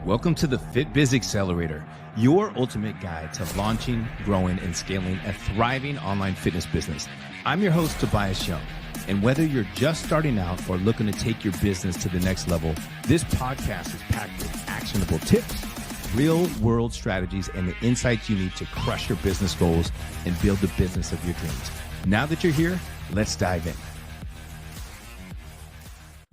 Welcome to the FitBiz Accelerator, your ultimate guide to launching, growing, and scaling a thriving online fitness business. I'm your host, Tobias Young, and whether you're just starting out or looking to take your business to the next level, this podcast is packed with actionable tips, real-world strategies, and the insights you need to crush your business goals and build the business of your dreams. Now that you're here, let's dive in.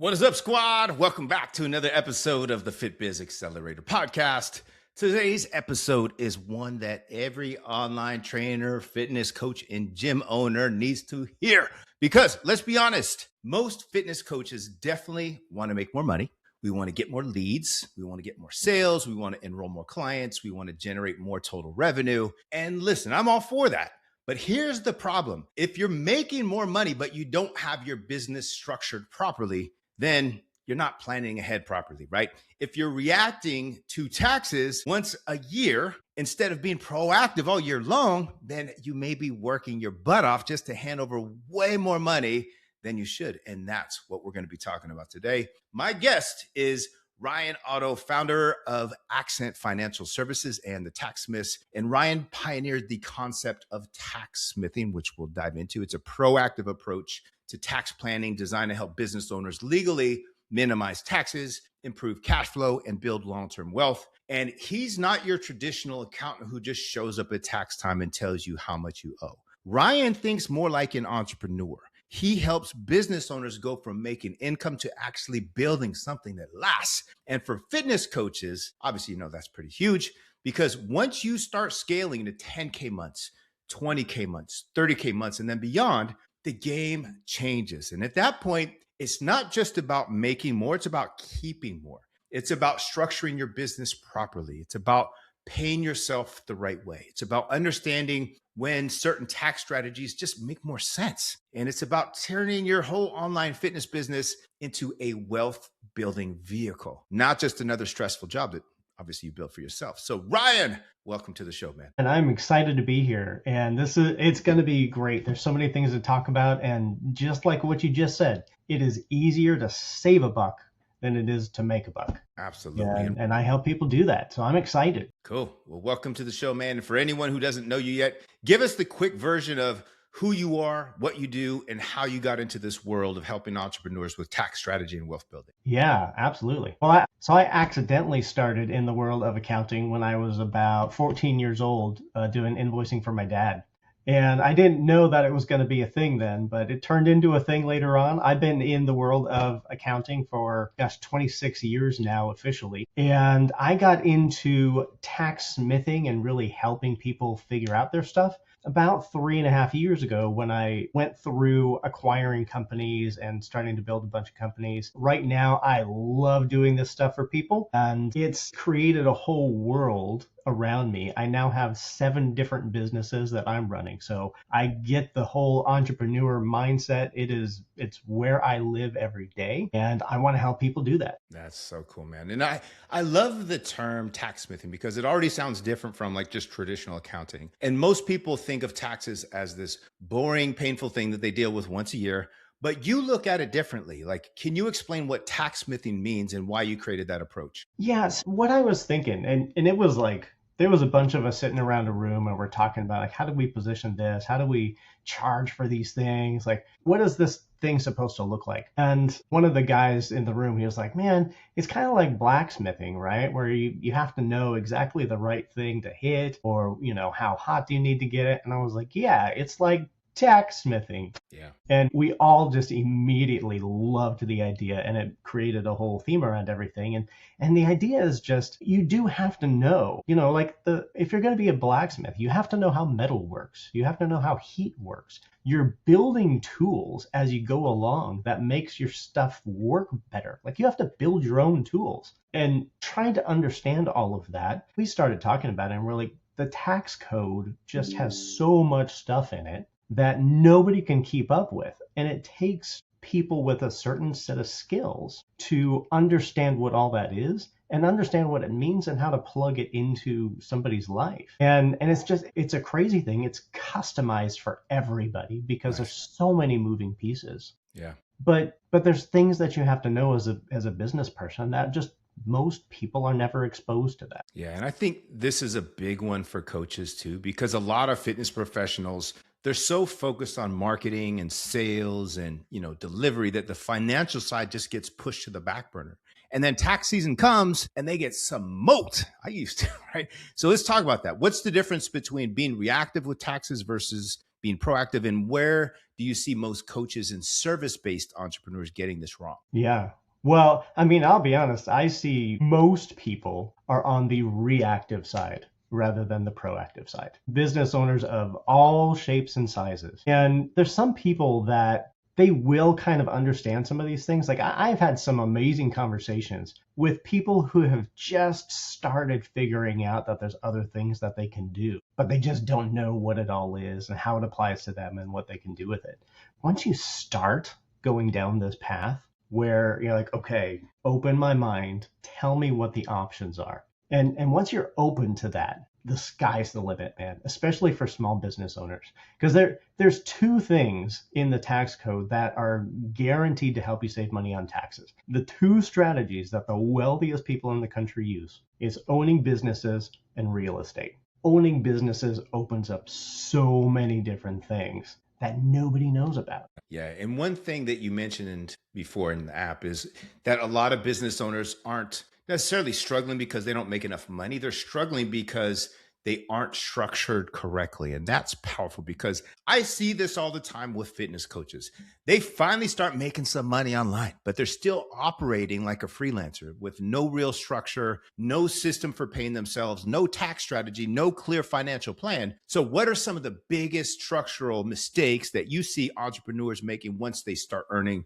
What is up, squad? Welcome back to another episode of the FitBiz Accelerator podcast. Today's episode is one that every online trainer, fitness coach, and gym owner needs to hear. Because let's be honest, most fitness coaches definitely want to make more money. We want to get more leads. We want to get more sales. We want to enroll more clients. We want to generate more total revenue. And listen, I'm all for that. But here's the problem. If you're making more money, but you don't have your business structured properly, then you're not planning ahead properly, right? If you're reacting to taxes once a year instead of being proactive all year long, then you may be working your butt off just to hand over way more money than you should. And that's what we're going to be talking about today. My guest is Ryan Otto, founder of Accent Financial Services and the Taxsmiths. And Ryan pioneered the concept of tax smithing, which we'll dive into. It's a proactive approach to tax planning designed to help business owners legally minimize taxes, improve cash flow, and build long-term wealth. And he's not your traditional accountant who just shows up at tax time and tells you how much you owe. Ryan thinks more like an entrepreneur. He helps business owners go from making income to actually building something that lasts. And for fitness coaches, obviously, you know, that's pretty huge because once you start scaling to 10K months, 20K months, 30K months, and then beyond, the game changes. And at that point, it's not just about making more, it's about keeping more. It's about structuring your business properly. It's about paying yourself the right way. It's about understanding when certain tax strategies just make more sense. And it's about turning your whole online fitness business into a wealth building vehicle, not just another stressful job that obviously you built for yourself. So Ryan, welcome to the show, man. And I'm excited to be here. And it's going to be great. There's so many things to talk about. And just like what you just said, it is easier to save a buck than it is to make a buck. Absolutely. And I help people do that. So I'm excited. Cool. Well, welcome to the show, man. And for anyone who doesn't know you yet, give us the quick version of who you are, what you do, and how you got into this world of helping entrepreneurs with tax strategy and wealth building. Yeah, absolutely. Well, I accidentally started in the world of accounting when I was about 14 years old, doing invoicing for my dad. And I didn't know that it was going to be a thing then, but it turned into a thing later on. I've been in the world of accounting for, 26 years now officially. And I got into tax smithing and really helping people figure out their stuff about 3.5 years ago when I went through acquiring companies and starting to build a bunch of companies. Right now, I love doing this stuff for people, and it's created a whole world around me. I now have 7 different businesses that I'm running. So I get the whole entrepreneur mindset. It's where I live every day, and I want to help people do that. That's so cool, man. And I love the term tax smithing because it already sounds different from like just traditional accounting. And most people think of taxes as this boring, painful thing that they deal with once a year. But you look at it differently. Like, can you explain what tax smithing means and why you created that approach? Yes, what I was thinking, and it was like, there was a bunch of us sitting around a room and we're talking about like, how do we position this? How do we charge for these things? Like, what is this thing supposed to look like? And one of the guys in the room, he was like, man, it's kind of like blacksmithing, right? Where you have to know exactly the right thing to hit, or, how hot do you need to get it? And I was like, yeah, it's like tax smithing. Yeah. And we all just immediately loved the idea, and it created a whole theme around everything. And the idea is just, you do have to know, if you're going to be a blacksmith, you have to know how metal works. You have to know how heat works. You're building tools as you go along that makes your stuff work better. Like, you have to build your own tools. And trying to understand all of that, we started talking about it, and we're like, the tax code just has so much stuff in it that nobody can keep up with. And it takes people with a certain set of skills to understand what all that is and understand what it means and how to plug it into somebody's life. And it's a crazy thing. It's customized for everybody because there's so many moving pieces. Yeah. But there's things that you have to know as a business person that just most people are never exposed to that. Yeah. And I think this is a big one for coaches too, because a lot of fitness professionals, they're so focused on marketing and sales and, delivery that the financial side just gets pushed to the back burner. And then tax season comes and they get smoked. I used to, right? So let's talk about that. What's the difference between being reactive with taxes versus being proactive? And where do you see most coaches and service-based entrepreneurs getting this wrong? Yeah. Well, I mean, I'll be honest, I see most people are on the reactive side rather than the proactive side. Business owners of all shapes and sizes. And there's some people that they will kind of understand some of these things. Like I've had some amazing conversations with people who have just started figuring out that there's other things that they can do, but they just don't know what it all is and how it applies to them and what they can do with it. Once you start going down this path where you're like, okay, open my mind, tell me what the options are. And once you're open to that, the sky's the limit, man, especially for small business owners. Because there's two things in the tax code that are guaranteed to help you save money on taxes. The two strategies that the wealthiest people in the country use is owning businesses and real estate. Owning businesses opens up so many different things that nobody knows about. Yeah. And one thing that you mentioned before in the app is that a lot of business owners aren't necessarily struggling because they don't make enough money. They're struggling because they aren't structured correctly. And that's powerful because I see this all the time with fitness coaches. They finally start making some money online, but they're still operating like a freelancer with no real structure, no system for paying themselves, no tax strategy, no clear financial plan. So what are some of the biggest structural mistakes that you see entrepreneurs making once they start earning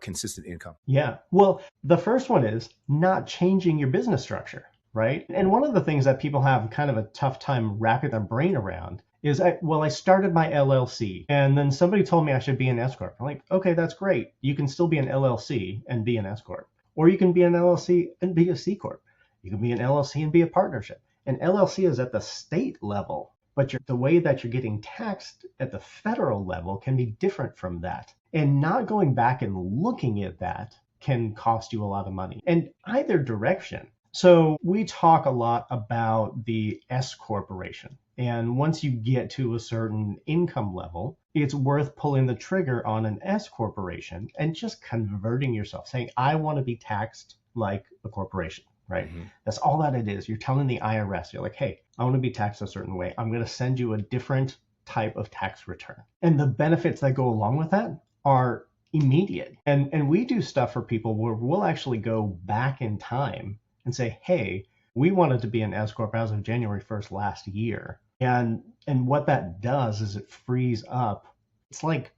consistent income? Yeah. Well, the first one is not changing your business structure, right? And one of the things that people have kind of a tough time wrapping their brain around is, I started my LLC and then somebody told me I should be an S Corp. I'm like, okay, that's great. You can still be an LLC and be an S Corp. Or you can be an LLC and be a C Corp. You can be an LLC and be a partnership. An LLC is at the state level, but the way that you're getting taxed at the federal level can be different from that. And not going back and looking at that can cost you a lot of money in either direction. So we talk a lot about the S corporation. And once you get to a certain income level, it's worth pulling the trigger on an S corporation and just converting yourself, saying, I want to be taxed like a corporation, right? Mm-hmm. That's all that it is. You're telling the IRS, you're like, hey, I want to be taxed a certain way. I'm going to send you a different type of tax return. And the benefits that go along with that are immediate. And we do stuff for people where we'll actually go back in time and say, hey, we wanted to be an S Corp as of January 1st last year. And what that does is it frees up, it's like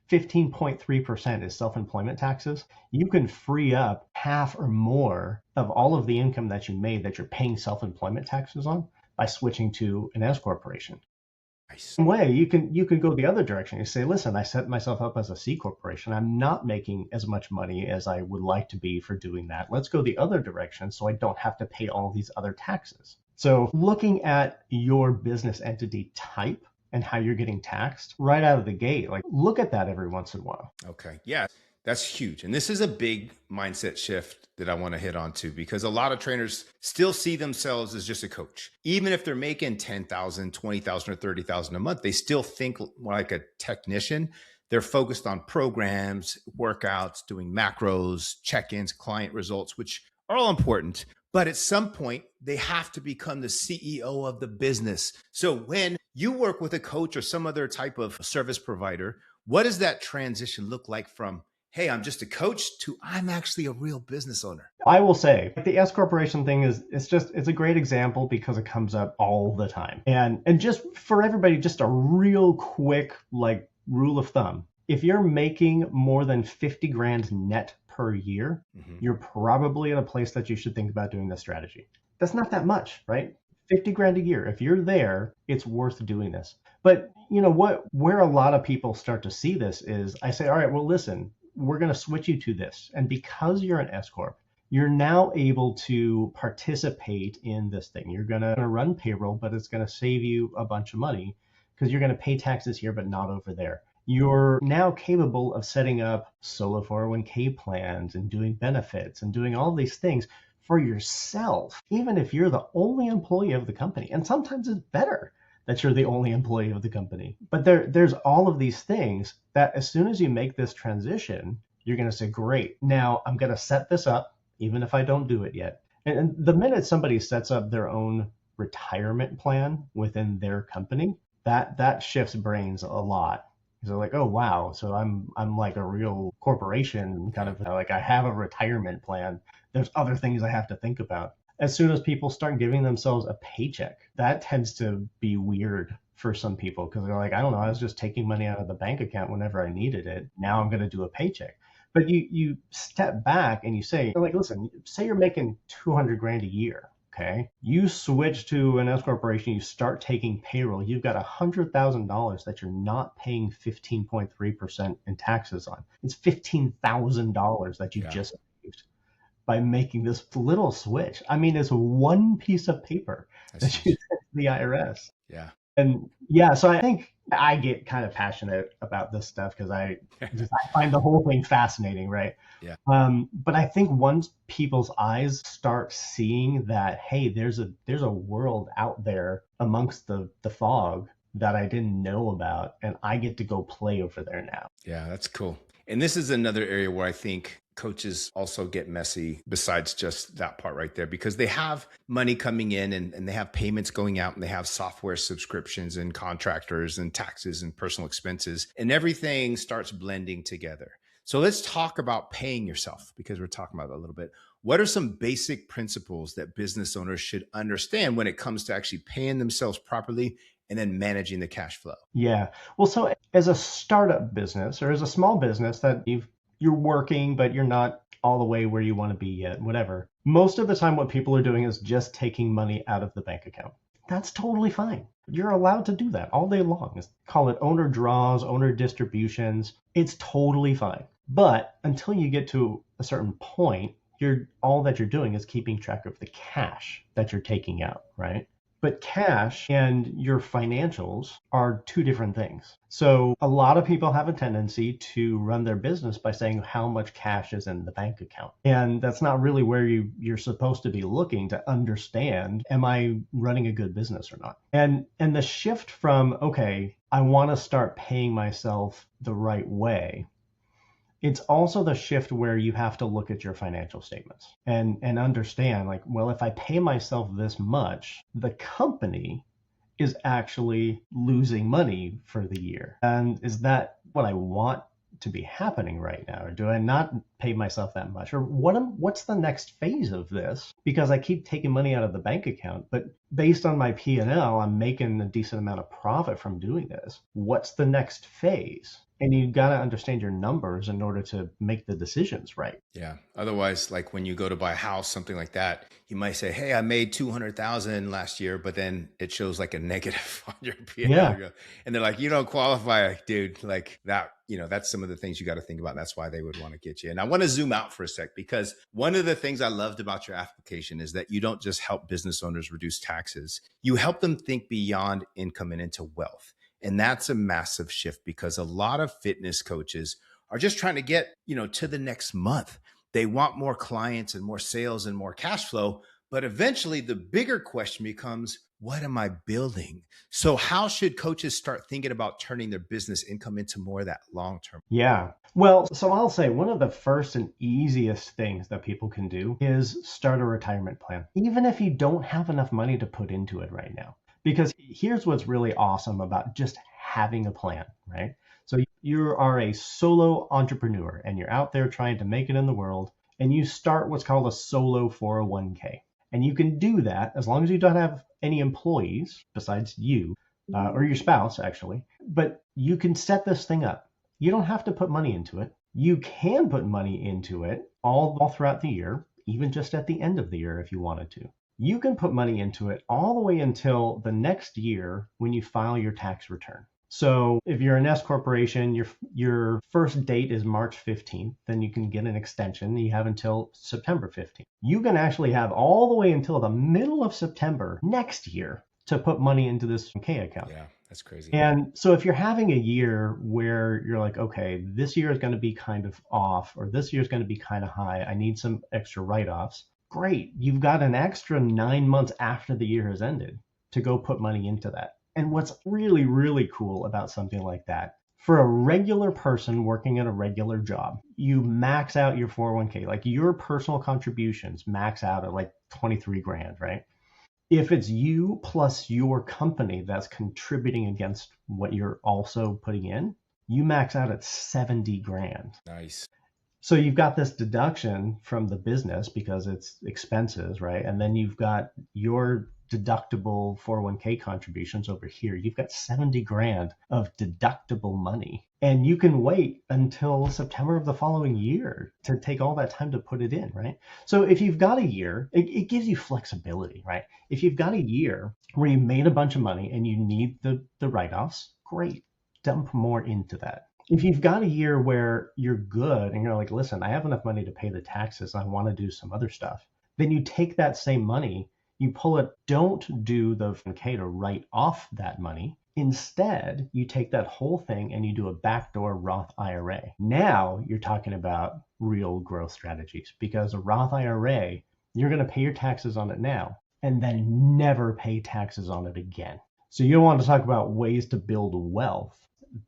15.3% is self-employment taxes. You can free up half or more of all of the income that you made that you're paying self-employment taxes on by switching to an S corporation. Nice. Way you can go the other direction. You say, listen, I set myself up as a C corporation. I'm not making as much money as I would like to be for doing that. Let's go the other direction so I don't have to pay all these other taxes. So looking at your business entity type and how you're getting taxed right out of the gate, like look at that every once in a while. Okay. Yeah. That's huge. And this is a big mindset shift that I want to hit on too, because a lot of trainers still see themselves as just a coach. Even if they're making 10,000, 20,000 or 30,000 a month, they still think more like a technician. They're focused on programs, workouts, doing macros, check-ins, client results, which are all important. But at some point, they have to become the CEO of the business. So when you work with a coach or some other type of service provider, what does that transition look like from, hey, I'm just a coach to I'm actually a real business owner? I will say the S corporation thing it's a great example because it comes up all the time. And just for everybody, just a real quick like rule of thumb. If you're making more than 50 grand net per year, you're probably in a place that you should think about doing this strategy. That's not that much, right? 50 grand a year. If you're there, it's worth doing this. But you know what, where a lot of people start to see this is I say, all right, well, listen, we're going to switch you to this. And because you're an S Corp, you're now able to participate in this thing. You're going to run payroll, but it's going to save you a bunch of money because you're going to pay taxes here, but not over there. You're now capable of setting up solo 401k plans and doing benefits and doing all these things for yourself, even if you're the only employee of the company. And sometimes it's better that you're the only employee of the company. But there's all of these things that as soon as you make this transition, you're going to say, great, now I'm going to set this up, even if I don't do it yet. And the minute somebody sets up their own retirement plan within their company, that shifts brains a lot. So like, oh wow, so I'm like a real corporation, kind of like I have a retirement plan. There's other things I have to think about. As soon as people start giving themselves a paycheck, that tends to be weird for some people because they're like, I don't know, I was just taking money out of the bank account whenever I needed it. Now I'm going to do a paycheck. But you step back and you say, like, listen, say you're making 200 grand a year. Okay. You switch to an S corporation, you start taking payroll, you've got $100,000 that you're not paying 15.3% in taxes on. It's $15,000 that you just saved by making this little switch. I mean, it's one piece of paper that you send to the IRS. Yeah. And yeah, so I think I get kind of passionate about this stuff because I find the whole thing fascinating, right? Yeah. But I think once people's eyes start seeing that, hey, there's a world out there amongst the fog that I didn't know about, and I get to go play over there now. Yeah, that's cool. And this is another area where I think coaches also get messy besides just that part right there, because they have money coming in and they have payments going out and they have software subscriptions and contractors and taxes and personal expenses, and everything starts blending together. So let's talk about paying yourself, because we're talking about that a little bit. What are some basic principles that business owners should understand when it comes to actually paying themselves properly and then managing the cash flow? Yeah. Well, so as a startup business or as a small business that you're working, but you're not all the way where you want to be yet, whatever. Most of the time, what people are doing is just taking money out of the bank account. That's totally fine. You're allowed to do that all day long. Call it owner draws, owner distributions. It's totally fine. But until you get to a certain point, all that you're doing is keeping track of the cash that you're taking out, right? But cash and your financials are two different things. So a lot of people have a tendency to run their business by saying how much cash is in the bank account. And that's not really where you're supposed to be looking to understand, am I running a good business or not? And the shift from, okay, I want to start paying myself the right way. It's also the shift where you have to look at your financial statements and understand, like, well, if I pay myself this much, the company is actually losing money for the year. And is that what I want to be happening right now? Or do I not pay myself that much? Or what's the next phase of this? Because I keep taking money out of the bank account, but based on my P&L, I'm making a decent amount of profit from doing this. What's the next phase? And you got to understand your numbers in order to make the decisions right. Yeah. Otherwise, like when you go to buy a house, something like that, you might say, hey, I made 200,000 last year, but then it shows like a negative on your P&L. Yeah. And they're like, you don't qualify, dude. Like that, that's some of the things you got to think about. That's why they would want to get you. And I want to zoom out for a sec, because one of the things I loved about your application is that you don't just help business owners reduce taxes. You help them think beyond income and into wealth. And that's a massive shift, because a lot of fitness coaches are just trying to get, to the next month. They want more clients and more sales and more cash flow. But eventually the bigger question becomes, what am I building? So how should coaches start thinking about turning their business income into more of that long-term? Yeah. Well, so I'll say one of the first and easiest things that people can do is start a retirement plan, even if you don't have enough money to put into it right now. Because here's what's really awesome about just having a plan, right? So you are a solo entrepreneur and you're out there trying to make it in the world, and you start what's called a solo 401k. And you can do that as long as you don't have any employees besides you or your spouse, actually. But you can set this thing up. You don't have to put money into it. You can put money into it all throughout the year, even just at the end of the year if you wanted to. You can put money into it all the way until the next year when you file your tax return. So if you're an S corporation, your first date is March 15th, then you can get an extension. You have until September 15th. You can actually have all the way until the middle of September next year to put money into this K account. Yeah, that's crazy. And so if you're having a year where you're like, okay, this year is going to be kind of off, or this year is going to be kind of high, I need some extra write-offs. Great. You've got an extra 9 months after the year has ended to go put money into that. And what's really, really cool about something like that, for a regular person working at a regular job, you max out your 401k, like your personal contributions max out at like 23 grand, right? If it's you plus your company that's contributing against what you're also putting in, you max out at 70 grand. Nice. So you've got this deduction from the business because it's expenses, right? And then you've got your deductible 401k contributions over here. You've got 70 grand of deductible money. And you can wait until September of the following year to take all that time to put it in, right? So if you've got a year, it gives you flexibility, right? If you've got a year where you made a bunch of money and you need the write-offs, great, dump more into that. If you've got a year where you're good and you're like, listen, I have enough money to pay the taxes, I want to do some other stuff, then you take that same money, you pull it, don't do the 401k to write off that money. Instead, you take that whole thing and you do a backdoor Roth IRA. Now you're talking about real growth strategies, because a Roth IRA, you're going to pay your taxes on it now and then never pay taxes on it again. So you want to talk about ways to build wealth.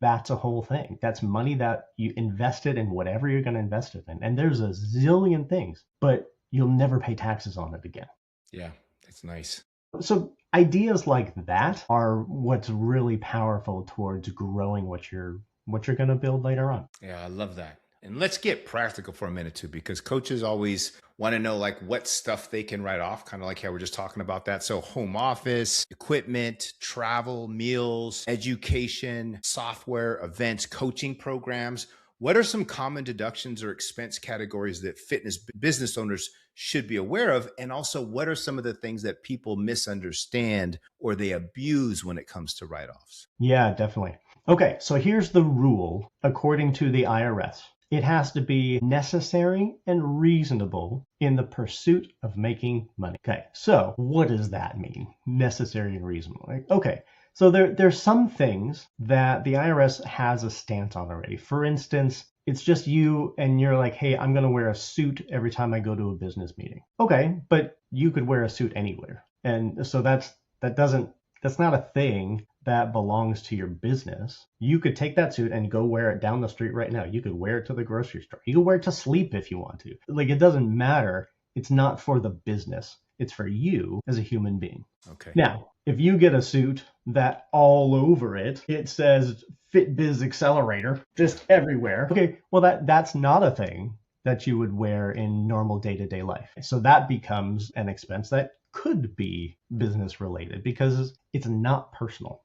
That's a whole thing. That's money that you invested in whatever you're going to invest it in. And there's a zillion things, but you'll never pay taxes on it again. Yeah, that's nice. So ideas like that are what's really powerful towards growing what you're going to build later on. Yeah, I love that. And let's get practical for a minute too, because coaches always want to know like what stuff they can write off, kind of like how we're just talking about that. So home office, equipment, travel, meals, education, software, events, coaching programs. What are some common deductions or expense categories that fitness business owners should be aware of? And also, what are some of the things that people misunderstand or they abuse when it comes to write-offs? Yeah, definitely. Okay, so here's the rule according to the IRS. It has to be necessary and reasonable in the pursuit of making money. Okay, so what does that mean? Necessary and reasonable. Okay, so there's some things that the IRS has a stance on already. For instance, it's just you and you're like, hey, I'm going to wear a suit every time I go to a business meeting. Okay, but you could wear a suit anywhere. And so that's not a thing that belongs to your business. You could take that suit and go wear it down the street right now. You could wear it to the grocery store. You could wear it to sleep if you want to. Like, it doesn't matter. It's not for the business. It's for you as a human being. Okay. Now, if you get a suit that all over it says FitBiz Accelerator just everywhere, okay, well, that's not a thing that you would wear in normal day-to-day life. So that becomes an expense that could be business related because it's not personal.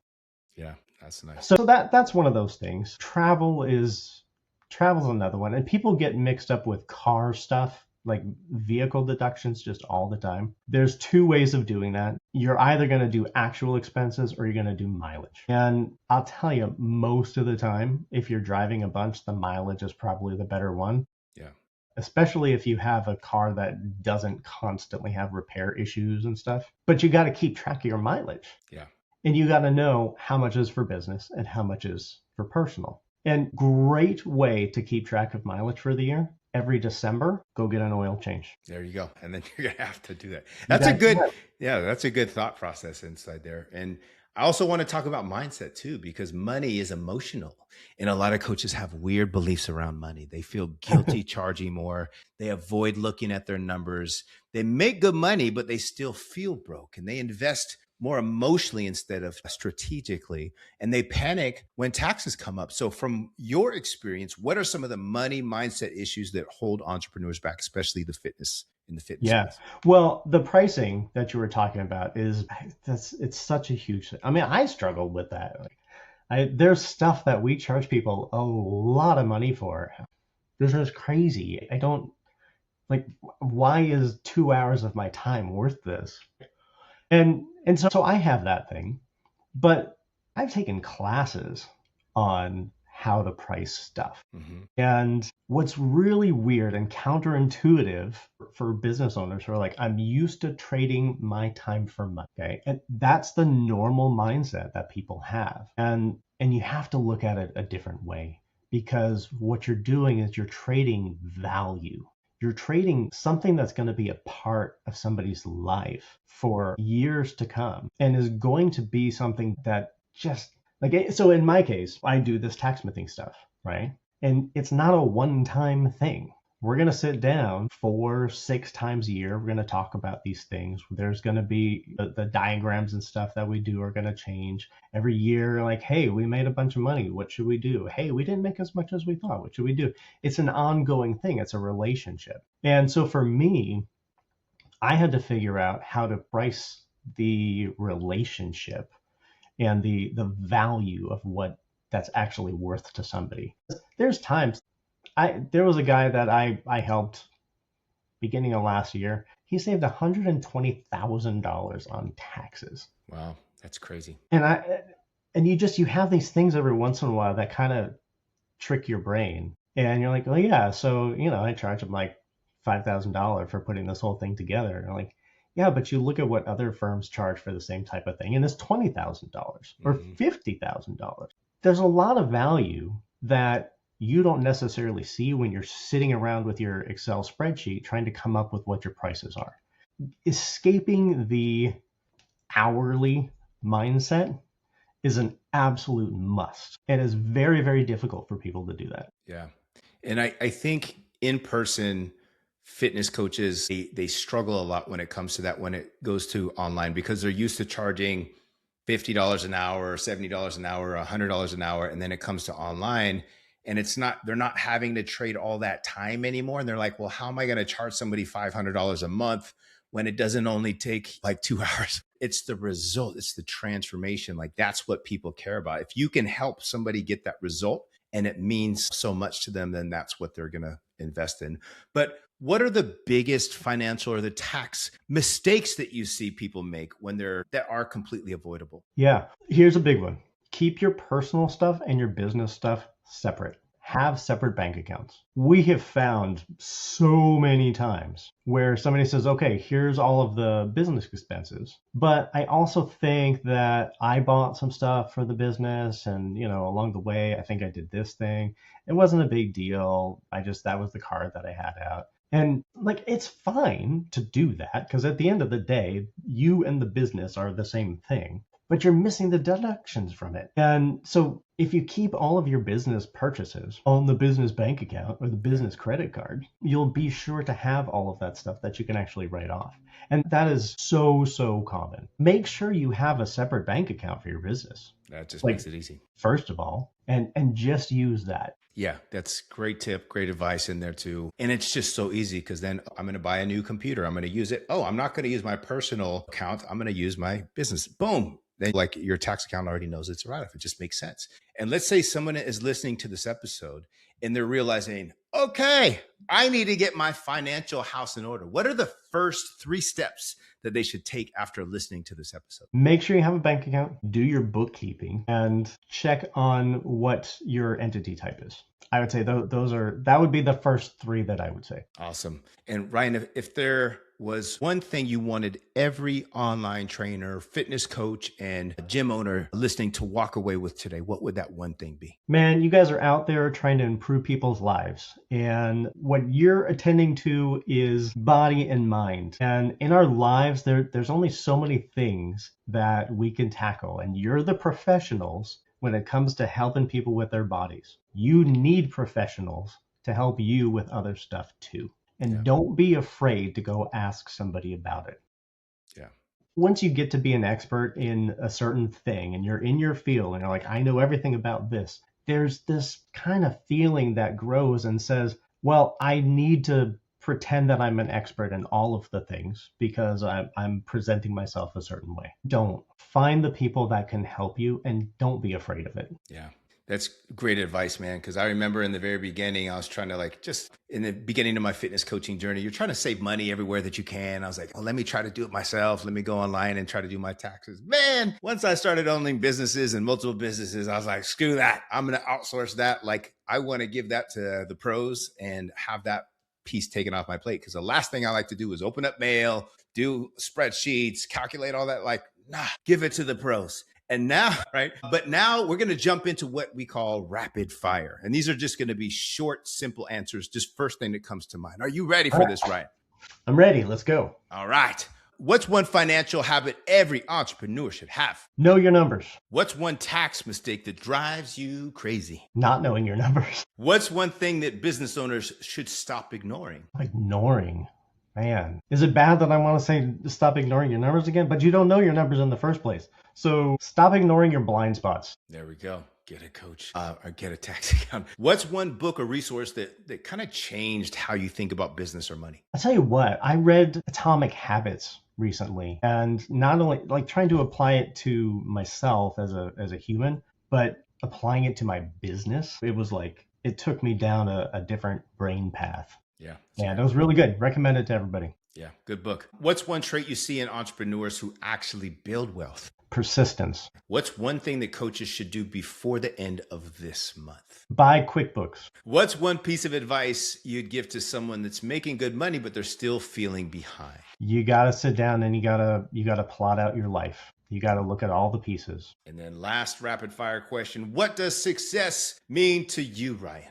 Yeah, that's nice. So that's one of those things. Travel's another one. And people get mixed up with car stuff, like vehicle deductions just all the time. There's two ways of doing that. You're either going to do actual expenses or you're going to do mileage. And I'll tell you, most of the time, if you're driving a bunch, the mileage is probably the better one. Yeah. Especially if you have a car that doesn't constantly have repair issues and stuff. But you got to keep track of your mileage. Yeah. And you got to know how much is for business and how much is for personal. And great way to keep track of mileage for the year. Every December, go get an oil change. There you go. And then you're going to have to do that. That's a good thought process inside there. And I also want to talk about mindset too, because money is emotional. And a lot of coaches have weird beliefs around money. They feel guilty charging more. They avoid looking at their numbers. They make good money, but they still feel broke, and they invest more emotionally instead of strategically. And they panic when taxes come up. So from your experience, what are some of the money mindset issues that hold entrepreneurs back, especially in the fitness space? Well, the pricing that you were talking about it's such a huge thing. I mean, I struggled with that. There's stuff that we charge people a lot of money for. This is crazy. I don't why is 2 hours of my time worth this? And so I have that thing, but I've taken classes on how to price stuff. Mm-hmm. And what's really weird and counterintuitive for business owners who are like, I'm used to trading my time for money. Okay. And that's the normal mindset that people have. And you have to look at it a different way, because what you're doing is you're trading value. You're trading something that's going to be a part of somebody's life for years to come and is going to be something that just like, so in my case, I do this tax smithing stuff, right? And it's not a one-time thing. We're going to sit down 4, 6 times a year. We're going to talk about these things. There's going to be the diagrams and stuff that we do are going to change every year. Like, hey, we made a bunch of money. What should we do? Hey, we didn't make as much as we thought. What should we do? It's an ongoing thing. It's a relationship. And so for me, I had to figure out how to price the relationship and the value of what that's actually worth to somebody. There's times there was a guy that I helped beginning of last year. He saved $120,000 on taxes. Wow, that's crazy. And you have these things every once in a while that kind of trick your brain. And you're like, oh yeah, so I charge him like $5,000 for putting this whole thing together. And I'm like, yeah, but you look at what other firms charge for the same type of thing, and it's $20,000 or $50,000. There's a lot of value that you don't necessarily see when you're sitting around with your Excel spreadsheet trying to come up with what your prices are. Escaping the hourly mindset is an absolute must. It is very, very difficult for people to do that. Yeah. And I think in-person fitness coaches, they struggle a lot when it comes to that, when it goes to online, because they're used to charging $50 an hour, $70 an hour, $100 an hour. And then it comes to online and they're not having to trade all that time anymore. And they're like, well, how am I going to charge somebody $500 a month when it doesn't only take like 2 hours? It's the result. It's the transformation. Like that's what people care about. If you can help somebody get that result and it means so much to them, then that's what they're going to invest in. But what are the biggest financial or the tax mistakes that you see people make that are completely avoidable? Yeah, here's a big one. Keep your personal stuff and your business stuff separate. Have separate bank accounts. We have found so many times where somebody says, okay, here's all of the business expenses, but I also think that I bought some stuff for the business and, along the way, I think I did this thing. It wasn't a big deal. That was the card that I had out. And like, it's fine to do that because at the end of the day, you and the business are the same thing, but you're missing the deductions from it. And so if you keep all of your business purchases on the business bank account or the business credit card, you'll be sure to have all of that stuff that you can actually write off. And that is so, so common. Make sure you have a separate bank account for your business. That just makes it easy. First of all, and just use that. Yeah, that's great tip, great advice in there too. And it's just so easy because then I'm going to buy a new computer. I'm going to use it. Oh, I'm not going to use my personal account. I'm going to use my business. Boom. Then like your tax account already knows it's a write-off. It just makes sense. And let's say someone is listening to this episode and they're realizing, okay, I need to get my financial house in order. What are the first 3 steps that they should take after listening to this episode? Make sure you have a bank account, do your bookkeeping, and check on what your entity type is. I would say that would be the first 3 that I would say. Awesome. And Ryan, if there was one thing you wanted every online trainer, fitness coach, and gym owner listening to walk away with today, what would that one thing be? Man, you guys are out there trying to improve people's lives. And what you're attending to is body and mind. And in our lives, there's only so many things that we can tackle. And you're the professionals when it comes to helping people with their bodies. You need professionals to help you with other stuff too. And don't be afraid to go ask somebody about it. Yeah. Once you get to be an expert in a certain thing and you're in your field and you're like, I know everything about this, there's this kind of feeling that grows and says, well, I need to pretend that I'm an expert in all of the things because I'm presenting myself a certain way. Don't. Find the people that can help you and don't be afraid of it. Yeah. That's great advice, man. Because I remember in the very beginning, I was trying to just in the beginning of my fitness coaching journey, you're trying to save money everywhere that you can. I was like, well, let me try to do it myself. Let me go online and try to do my taxes. Man, once I started owning businesses and multiple businesses, I was like, screw that. I'm going to outsource that. Like I want to give that to the pros and have that piece taken off my plate. Because the last thing I like to do is open up mail, do spreadsheets, calculate all that. Like, nah, give it to the pros. And now, right? But now we're going to jump into what we call rapid fire. And these are just going to be short, simple answers. Just first thing that comes to mind. Are you ready for this, Ryan? I'm ready. Let's go. All right. What's one financial habit every entrepreneur should have? Know your numbers. What's one tax mistake that drives you crazy? Not knowing your numbers. What's one thing that business owners should stop ignoring? Ignoring. Man, is it bad that I want to say stop ignoring your numbers again? But you don't know your numbers in the first place. So stop ignoring your blind spots. There we go. Get a coach or get a tax account. What's one book or resource that kind of changed how you think about business or money? I'll tell you what, I read Atomic Habits recently, and not only like trying to apply it to myself as a human, but applying it to my business. It was like, it took me down a different brain path. Yeah. And it was really good. Recommend it to everybody. Yeah. Good book. What's one trait you see in entrepreneurs who actually build wealth? Persistence. What's one thing that coaches should do before the end of this month? Buy QuickBooks. What's one piece of advice you'd give to someone that's making good money, but they're still feeling behind? You got to sit down and you got to plot out your life. You got to look at all the pieces. And then last rapid fire question. What does success mean to you, Ryan?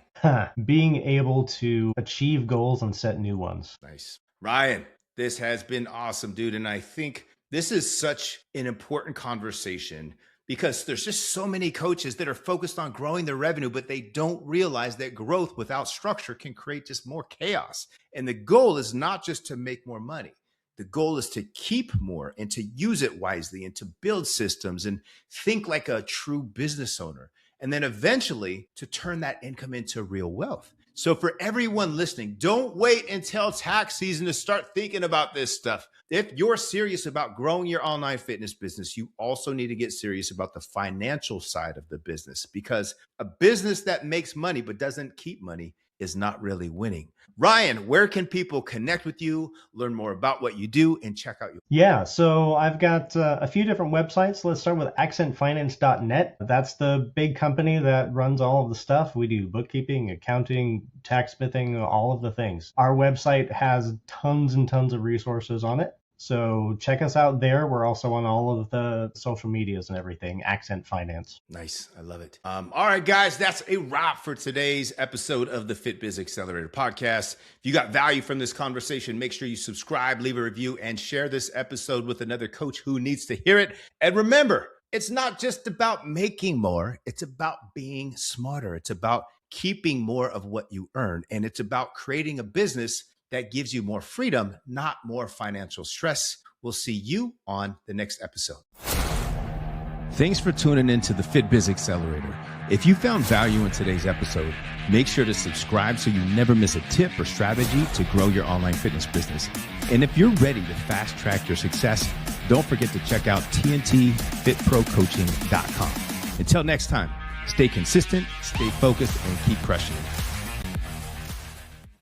Being able to achieve goals and set new ones. Nice. Ryan, this has been awesome, dude. And I think this is such an important conversation because there's just so many coaches that are focused on growing their revenue, but they don't realize that growth without structure can create just more chaos. And the goal is not just to make more money. The goal is to keep more and to use it wisely and to build systems and think like a true business owner. And then eventually to turn that income into real wealth. So for everyone listening, don't wait until tax season to start thinking about this stuff. If you're serious about growing your online fitness business, you also need to get serious about the financial side of the business, because a business that makes money but doesn't keep money is not really winning. Ryan, where can people connect with you, learn more about what you do, and check out your... Yeah, so I've got a few different websites. Let's start with accentfinance.net. That's the big company that runs all of the stuff. We do bookkeeping, accounting, tax smithing, all of the things. Our website has tons and tons of resources on it. So check us out there. We're also on all of the social medias and everything, Accent Finance. Nice. I love it. All right, guys, that's a wrap for today's episode of the FitBiz Accelerator podcast. If you got value from this conversation, make sure you subscribe, leave a review, and share this episode with another coach who needs to hear it. And remember, it's not just about making more. It's about being smarter. It's about keeping more of what you earn. And it's about creating a business that gives you more freedom, not more financial stress. We'll see you on the next episode. Thanks for tuning into the FitBiz Accelerator. If you found value in today's episode, make sure to subscribe so you never miss a tip or strategy to grow your online fitness business. And if you're ready to fast track your success, don't forget to check out tntfitprocoaching.com. Until next time, stay consistent, stay focused, and keep crushing it.